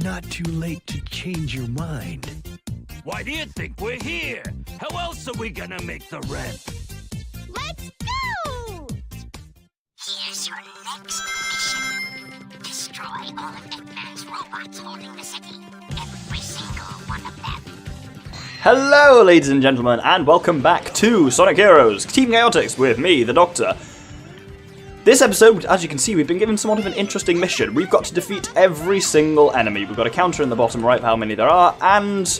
not too late to change your mind. Why do you think we're here? How else are we gonna make the rent? Let's go! Here's your next mission. Destroy all of Eggman's robots holding the city. Every single one of them. Hello, ladies and gentlemen, and welcome back to Sonic Heroes Team Chaotix with me, the Doctor. This episode, as you can see, we've been given somewhat of an interesting mission. We've got to defeat every single enemy. We've got a counter in the bottom right for how many there are, and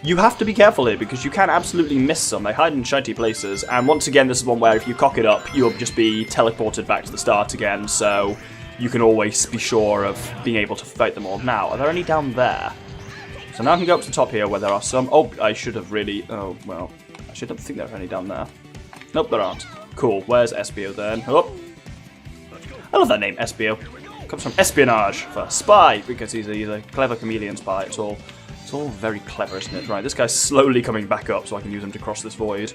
you have to be careful here because you can absolutely miss some. They hide in shitey places, and once again, this is one where if you cock it up, you'll just be teleported back to the start again, so you can always be sure of being able to fight them all. Now, are there any down there? So now I can go up to the top here where there are some. Oh, I should have really... Oh, well, I shouldn't think there are any down there. Nope, there aren't. Cool, where's Espio then? Oh, I love that name, Espio. Comes from espionage, for spy, because he's a clever chameleon spy. It's all very clever, isn't it? Right, this guy's slowly coming back up so I can use him to cross this void.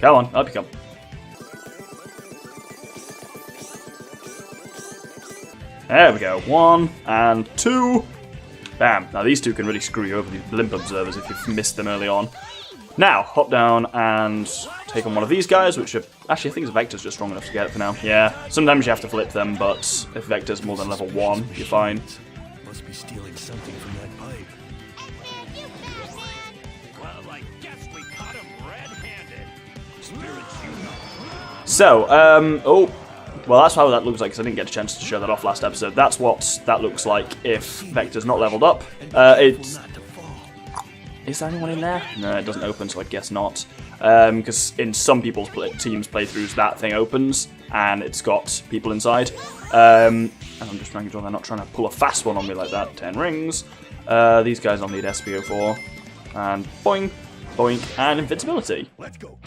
Come on, up you come. There we go. 1 and 2. Bam. Now these two can really screw you over, these blimp observers, if you've missed them early on. Now, hop down and take on one of these guys, which are... Actually, I think Vector's just strong enough to get it for now. Yeah, sometimes you have to flip them, but if Vector's more than level 1, you're fine. Must be stealing something from that pipe. Well, I guess we caught him red-handed. Spirits unite. So, oh... Well, that's how that looks like, because I didn't get a chance to show that off last episode. That's what that looks like if Vector's not leveled up. It's... Is there anyone in there? No, it doesn't open, so I guess not. Because in some people's teams' playthroughs, that thing opens, and it's got people inside. And I'm just trying to draw, they're not trying to pull a fast one on me like that. 10 rings. These guys I'll need SPO for. And boing, boink, and invincibility. Let's go.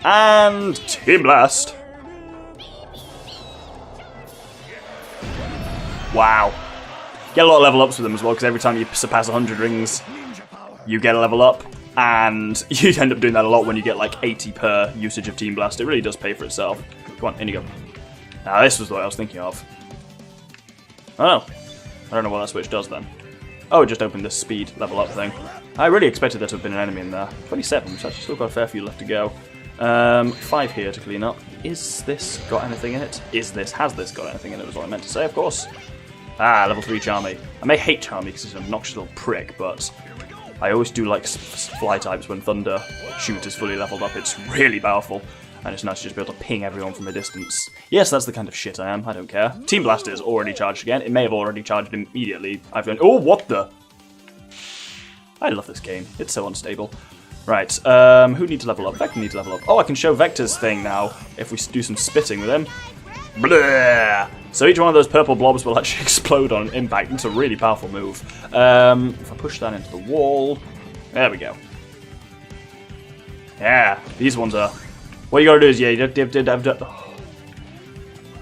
And Team Blast. Wow. Get a lot of level ups with them as well, because every time you surpass 100 rings, you get a level up, and you end up doing that a lot when you get like 80 per usage of Team Blast. It really does pay for itself. Come on, in you go. Now this was what I was thinking of. Oh, I don't know what that switch does then. Oh, it just opened this speed level up thing. I really expected there to have been an enemy in there. 27, so I've still got a fair few left to go. 5 here to clean up. Is this got anything in it? Has this got anything in it, was what I meant to say, of course. Ah, level 3 Charmy. I may hate Charmy because he's an obnoxious little prick, but I always do like fly types when Thunder Shoot is fully leveled up. It's really powerful, and it's nice to just be able to ping everyone from a distance. Yes, that's the kind of shit I am, I don't care. Team Blaster is already charged again. It may have already charged immediately. I've gone, oh, what the? I love this game. It's so unstable. Right, who needs to level up? Vector needs to level up. Oh, I can show Vector's thing now if we do some spitting with him. Blah! So each one of those purple blobs will actually explode on impact. It's a really powerful move. If I push that into the wall... There we go. Yeah, these ones are... What you gotta do is, yeah, let's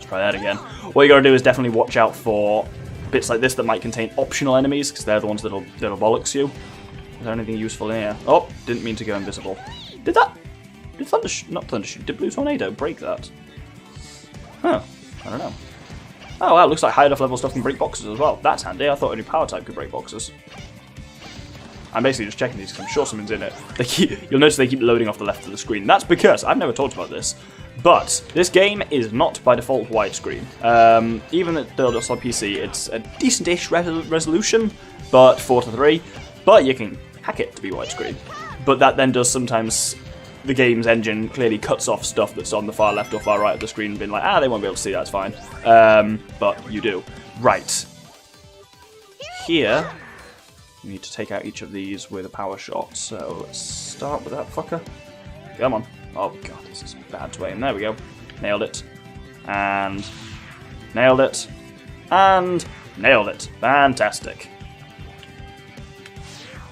try that again. What you gotta do is definitely watch out for bits like this that might contain optional enemies, because they're the ones that'll bollocks you. Is there anything useful in here? Oh, didn't mean to go invisible. Did Blue Tornado break that? Huh, I don't know. Oh wow, looks like high enough level stuff can break boxes as well. That's handy, I thought only power type could break boxes. I'm basically just checking these because I'm sure someone's in it. You'll notice they keep loading off the left of the screen. That's because, I've never talked about this, but this game is not by default widescreen. Even at the on PC, it's a decent-ish resolution, but 4:3. But you can hack it to be widescreen. But that then does sometimes... The game's engine clearly cuts off stuff that's on the far left or far right of the screen, being like, they won't be able to see that, it's fine. But you do. Right. Here, you need to take out each of these with a power shot. So let's start with that fucker. Come on. Oh god, this is bad to aim. There we go. Nailed it. And nailed it. And nailed it. Fantastic.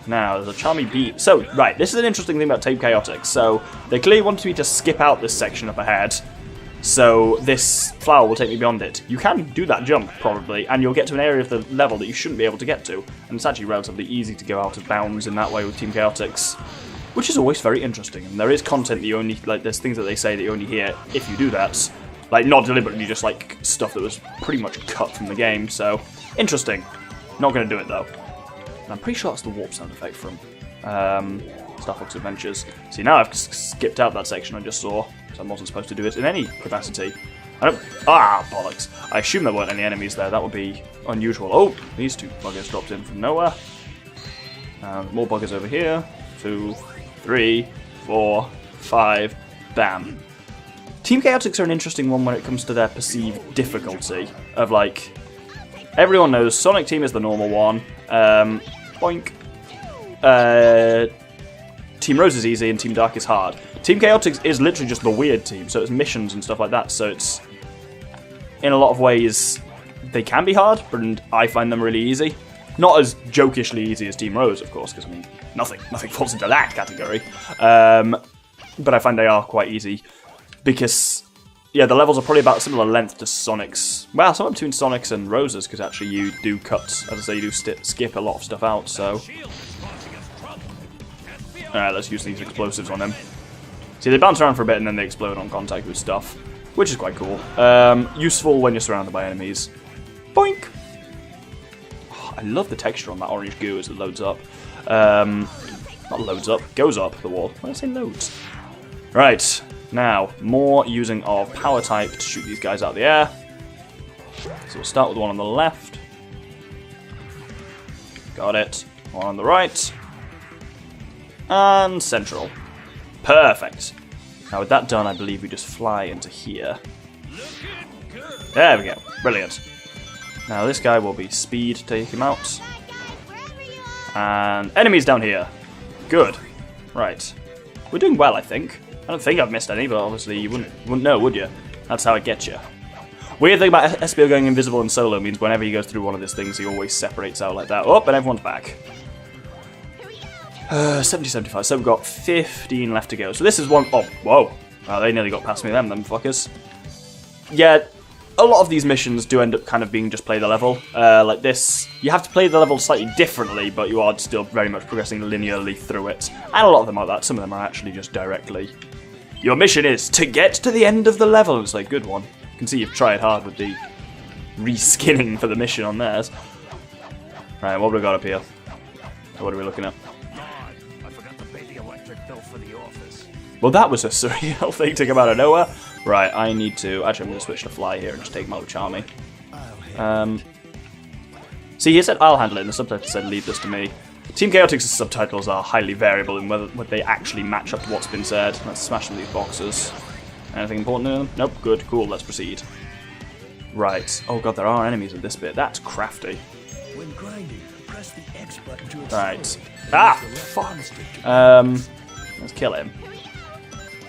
Now, there's a Charmy beat. So, right, this is an interesting thing about Team Chaotix. So, they clearly wanted me to skip out this section up ahead, so this flower will take me beyond it. You can do that jump, probably, and you'll get to an area of the level that you shouldn't be able to get to. And it's actually relatively easy to go out of bounds in that way with Team Chaotix, which is always very interesting. And there is content that you only, like, there's things that they say that you only hear if you do that. Like, not deliberately, just like stuff that was pretty much cut from the game, so interesting. Not going to do it though. And I'm pretty sure that's the warp sound effect from Star Fox Adventures. See, now I've skipped out that section I just saw, because I wasn't supposed to do it in any capacity. Bollocks. I assume there weren't any enemies there, that would be unusual. Oh, these two buggers dropped in from nowhere. More buggers over here. 2, 3, 4, 5, bam. Team Chaotix are an interesting one when it comes to their perceived difficulty. Of like, everyone knows Sonic Team is the normal one. Boink. Team Rose is easy and Team Dark is hard. Team Chaotix is literally just the weird team, so it's missions and stuff like that, so it's, in a lot of ways, they can be hard, but I find them really easy. Not as jokishly easy as Team Rose, of course, because I mean, nothing falls into that category. But I find they are quite easy, because, yeah, the levels are probably about similar length to Sonic's. Well, somewhere between Sonic's and Rose's, because actually you do cut, as I say, you do skip a lot of stuff out, so... Alright, let's use these explosives on him. See, they bounce around for a bit and then they explode on contact with stuff, which is quite cool. Useful when you're surrounded by enemies. Boink! Oh, I love the texture on that orange goo as it loads up. Not loads up, goes up the wall. Why did I say loads? Right, now, more using of power type to shoot these guys out of the air. So we'll start with the one on the left. Got it. One on the right. And central. Perfect. Now with that done, I believe we just fly into here. There we go. Brilliant. Now this guy will be speed to take him out. And enemies down here. Good. Right. We're doing well, I think. I don't think I've missed any, but obviously you wouldn't know, would you? That's how it gets you. Weird thing about SBO going invisible in solo means whenever he goes through one of these things, he always separates out like that. Oh, and everyone's back. 70-75, so we've got 15 left to go. So this is one... Oh, whoa. Oh, they nearly got past me them fuckers. Yeah, a lot of these missions do end up kind of being just play the level. Like this, you have to play the level slightly differently, but you are still very much progressing linearly through it. And a lot of them are that. Some of them are actually just directly... Your mission is to get to the end of the level. It's like, good one. You can see you've tried hard with the reskinning for the mission on theirs. Right, what have we got up here? What are we looking at? Well, that was a surreal thing to come out of nowhere. Right, I need to... Actually, I'm going to switch to fly here and just take my Charmy. See, he said I'll handle it, and the subtitle said leave this to me. Team Chaotix's subtitles are highly variable in whether they actually match up to what's been said. Let's smash these boxes. Anything important in them? Nope, good, cool, let's proceed. Right. Oh god, there are enemies in this bit. That's crafty. When grinding, press the X button to Right. Ah! Fuck! Let's kill him.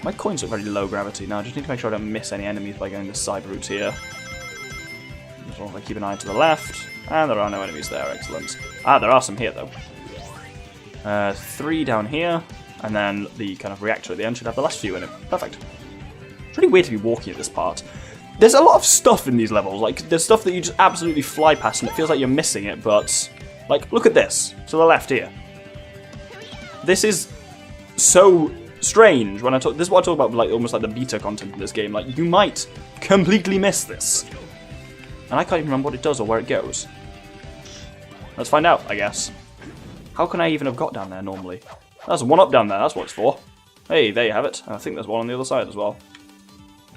My coins are very low gravity now. I just need to make sure I don't miss any enemies by going the side route here. As long as I keep an eye to the left. And there are no enemies there, excellent. Ah, there are some here though. 3 down here. And then the kind of reactor at the end should have the last few in it. Perfect. It's really weird to be walking at this part. There's a lot of stuff in these levels. Like, there's stuff that you just absolutely fly past and it feels like you're missing it, but... Like, look at this. To the left here. This is so... strange when I talk. This is what I talk about, like almost like the beta content in this game. Like you might completely miss this, and I can't even remember what it does or where it goes. Let's find out, I guess. How can I even have got down there normally? There's one up down there. That's what it's for. Hey, there you have it. And I think there's one on the other side as well.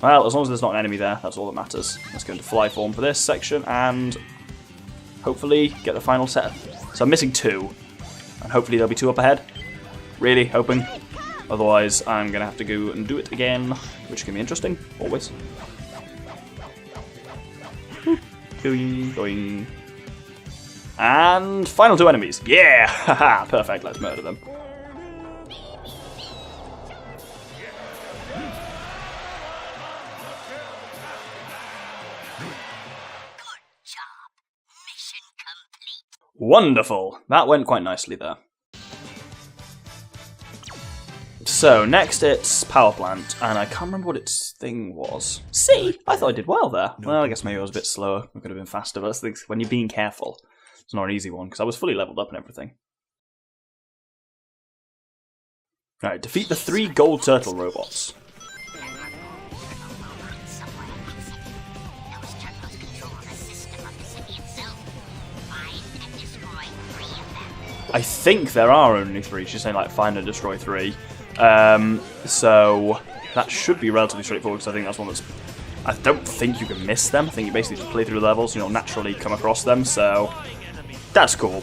Well, as long as there's not an enemy there, that's all that matters. Let's go into fly form for this section and hopefully get the final set. So I'm missing 2, and hopefully there'll be 2 up ahead. Really hoping. Otherwise, I'm going to have to go and do it again, which can be interesting, always. Going, going. And final 2 enemies. Yeah! Haha, perfect, let's murder them. Good job. Mission complete. Wonderful! That went quite nicely there. So, next it's Power Plant, and I can't remember what its thing was. See? I thought I did well there. Well, I guess maybe I was a bit slower. I could have been faster, but that's the thing, when you're being careful, it's not an easy one, because I was fully leveled up and everything. Alright, defeat the 3 gold turtle robots. I think there are only 3. She's saying like find and destroy 3. So that should be relatively straightforward because I think that's one that's... I don't think you can miss them. I think you basically just play through the levels, you know, naturally come across them, so that's cool.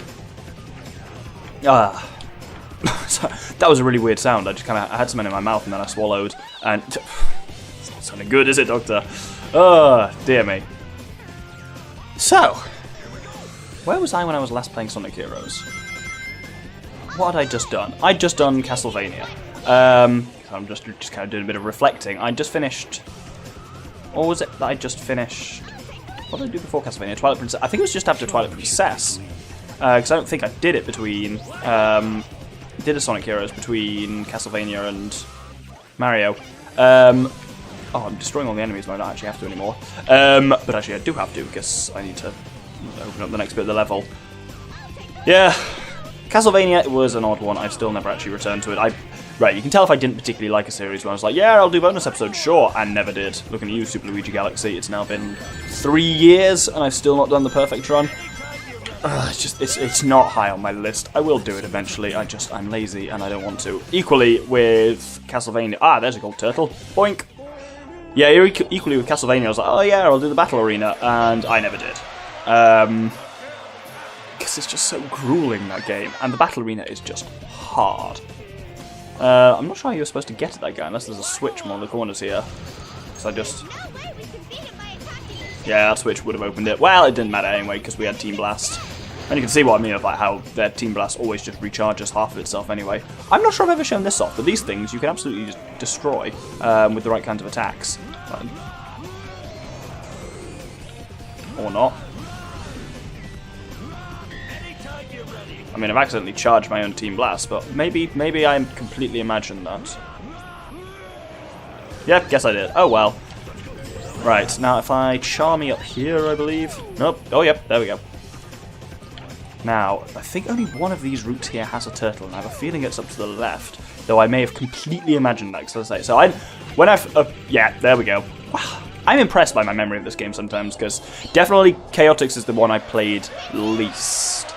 That was a really weird sound. I had something in my mouth and then I swallowed, and it's not sounding good, is it, Doctor? Oh, dear me. So, where was I when I was last playing Sonic Heroes? What had I just done? I'd just done Castlevania. I'm just kind of doing a bit of reflecting. I just finished... Or was it that I just finished... What did I do before Castlevania? Twilight Princess? I think it was just after Twilight Princess. Because I don't think I did it between... did a Sonic Heroes between Castlevania and Mario. Oh, I'm destroying all the enemies, but I don't actually have to anymore. But actually I do have to, because I need to open up the next bit of the level. Yeah, Castlevania was an odd one. I've still never actually returned to it. Right, you can tell if I didn't particularly like a series when I was like, yeah, I'll do bonus episodes, sure, and never did. Looking at you, Super Luigi Galaxy, it's now been 3 years, and I've still not done the perfect run. It's not high on my list. I will do it eventually, I'm lazy, and I don't want to. Equally with Castlevania, there's a gold turtle, boink. Yeah, equally with Castlevania, I was like, oh yeah, I'll do the battle arena, and I never did. Because it's just so grueling, that game, and the battle arena is just hard. I'm not sure how you're supposed to get at that guy unless there's a switch from one of the corners here. So I just... Yeah, that switch would have opened it. Well, it didn't matter anyway because we had Team Blast. And you can see what I mean about how their Team Blast always just recharges half of itself anyway. I'm not sure I've ever shown this off, but these things you can absolutely just destroy with the right kinds of attacks. Or not. I mean, I've accidentally charged my own Team Blast, but maybe I completely imagined that. Yep, guess I did. Oh well. Right, now if I charmy up here, I believe. Nope. Oh, yep, there we go. Now, I think only one of these routes here has a turtle, and I have a feeling it's up to the left, though I may have completely imagined that, because I say, so yeah, there we go. I'm impressed by my memory of this game sometimes, because definitely Chaotix is the one I played least.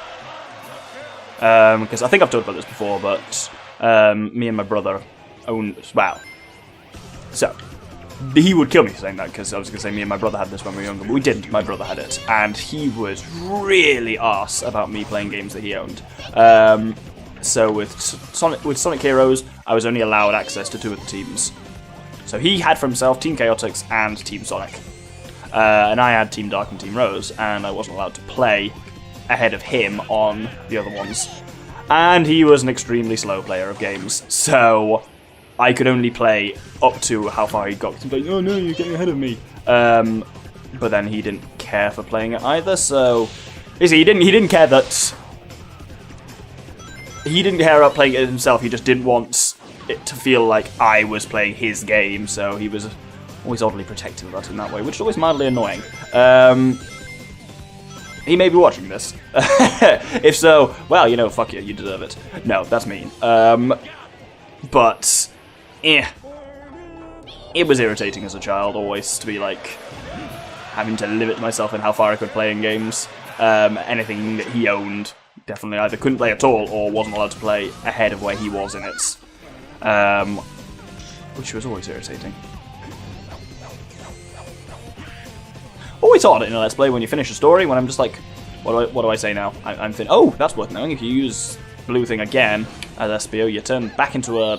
Because I think I've talked about this before, but me and my brother own... Well, so, he would kill me saying that, because I was going to say me and my brother had this when we were younger, but we didn't. My brother had it, and he was really arse about me playing games that he owned. So with Sonic Heroes, I was only allowed access to 2 of the teams. So he had for himself Team Chaotix and Team Sonic. And I had Team Dark and Team Rose, and I wasn't allowed to play ahead of him on the other ones. And he was an extremely slow player of games, so I could only play up to how far he got. He's like, oh no, you're getting ahead of me. But then he didn't care for playing it either, so... You see, he didn't care that... He didn't care about playing it himself, he just didn't want it to feel like I was playing his game, so he was always oddly protective about it in that way, which is always mildly annoying. He may be watching this. If so, well, you know, fuck you, you deserve it. No, that's mean. But, it was irritating as a child, always, to be, like, having to limit myself in how far I could play in games. Anything that he owned, definitely either couldn't play at all, or wasn't allowed to play ahead of where he was in it. Which was always irritating. Always odd in a Let's Play when you finish a story, when I'm just like, what do I say now? Oh, that's worth knowing. If you use blue thing again as SPO, you turn back into a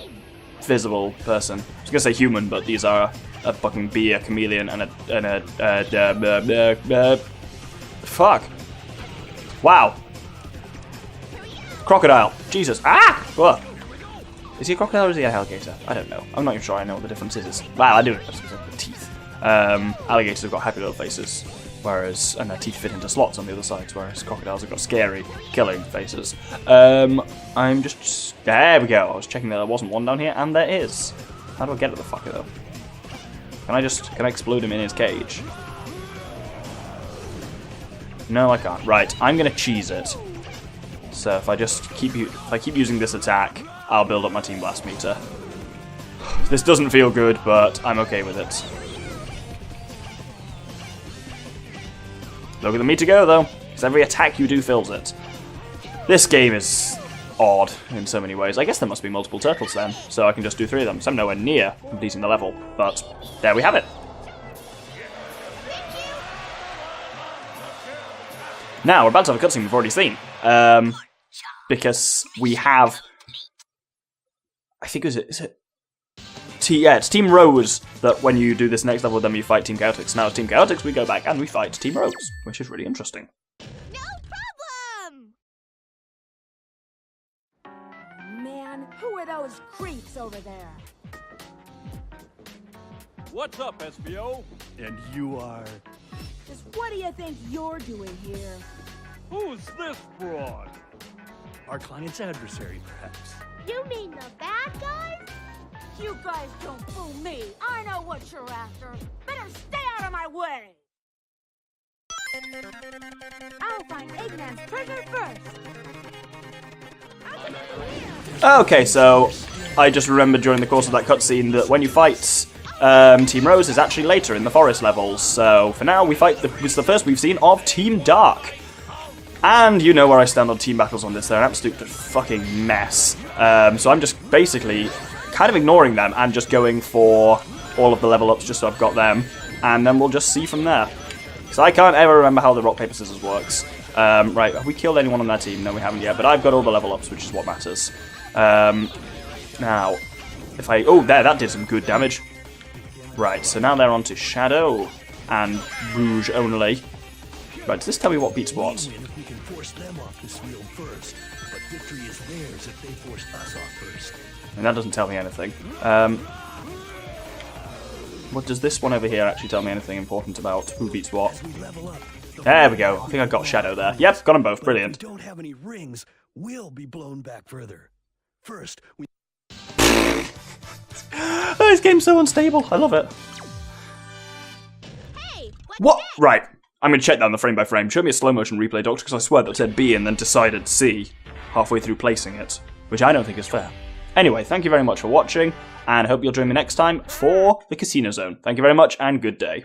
visible person. I was gonna say human, but these are a fucking bee, a chameleon, and a fuck. Wow. Crocodile. Jesus. Ah! What? Is he a crocodile or is he a alligator? I don't know. I'm not even sure I know what the difference is. Well, I do. It's the teeth. Alligators have got happy little faces, and their teeth fit into slots on the other sides, whereas crocodiles have got scary, killing faces. I'm just... There we go. I was checking that there wasn't one down here, and there is. How do I get at the fucker, though? Can I explode him in his cage? No, I can't. Right, I'm gonna cheese it. So if I keep using this attack, I'll build up my Team Blast meter. This doesn't feel good, but I'm okay with it. Look at the meter go, though, because every attack you do fills it. This game is odd in so many ways. I guess there must be multiple turtles then, so I can just do 3 of them. So I'm nowhere near completing the level, but there we have it. Now, we're about to have a cutscene we've already seen. Because we have... I think is it? It's Team Rose that when you do this next level with them, you fight Team Chaotix. Now, as Team Chaotix, we go back and we fight Team Rose, which is really interesting. No problem! Man, who are those creeps over there? What's up, SBO? And you are... Just what do you think you're doing here? Who's this broad? our client's adversary, perhaps. You mean the bad guys? You guys don't fool me. I know what you're after. Better stay out of my way. I'll find Eggman's treasure first. Okay, so I just remembered during the course of that cutscene that when you fight Team Rose is actually later in the forest levels. So for now, we fight it's the first we've seen of Team Dark. And you know where I stand on team battles on this. They're an absolute fucking mess. So I'm just basically kind of ignoring them and just going for all of the level ups just so I've got them. And then we'll just see from there. So I can't ever remember how the rock, paper, scissors works. Right, have we killed anyone on their team? No, we haven't yet. But I've got all the level ups, which is what matters. Now, if I... Oh, there, that did some good damage. Right, so now they're on to Shadow and Rouge only. Right, does this tell me what beats what? We win if we can force them off this field first, but victory is theirs if they force us off first. And that doesn't tell me anything. What does this one over here actually tell me anything important about who beats what? As we level up, There we go. I think I got Shadow there. Yep, got them both. Brilliant. if we don't have any rings, we'll be blown back further. First, we... Oh, this game's so unstable. I love it. Hey, what's What? next? Right. I'm going to check down the frame by frame. Show me a slow motion replay, Doctor, because I swear that said B and then decided C halfway through placing it, which I don't think is fair. Anyway, thank you very much for watching, and I hope you'll join me next time for the Casino Zone. Thank you very much, and good day.